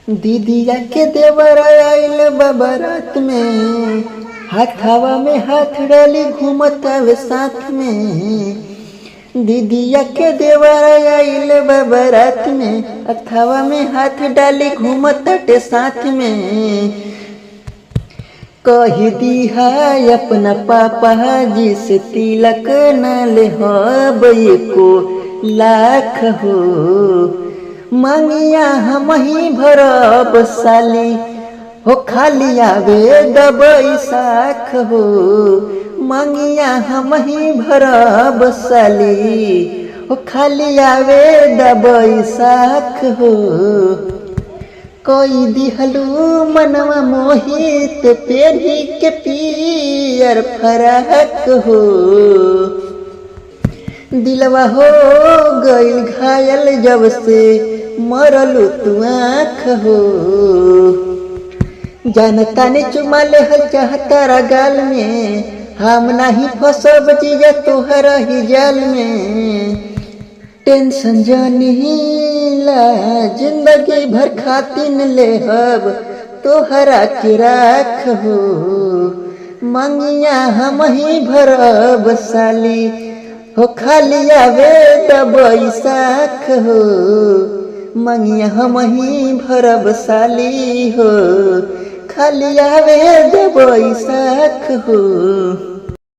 दीदिया के देवर आइल बारात में, हाथावा में हाथ डाली घूमत आवे साथ में। दीदिया के देवर आइल बारात में, हाथावा में हाथ डाली घूमत आटे साथ में। कह दिहा अपना पापा जी से तिलक न ले हब एको लाख हो, मांगिया हम ही भरब साली हो, खाली आवे दबई साख हो। मांगिया हम ही भरब साली हो, खाली आवे दबई साख हो। कोई दिहलू मनवा मोहित पेढ़ी के पियर फरहक हो, दिलवा हो गइल घायल जब से मरलू तू आँख हो। जानता ने चुमा ले हल चाहतारा गाल में, हम नहीं फसब जीजा तोहरा ही जाल में। टेंशन जानी ला जिंदगी भर खातिन ले हब तोहरा के राख हो। मंगिया हम ही भरब साली हो, खाली आवे दबई साख हो। मंगिया हम ही भरब साली हो, खाली आवे दबई साख हो।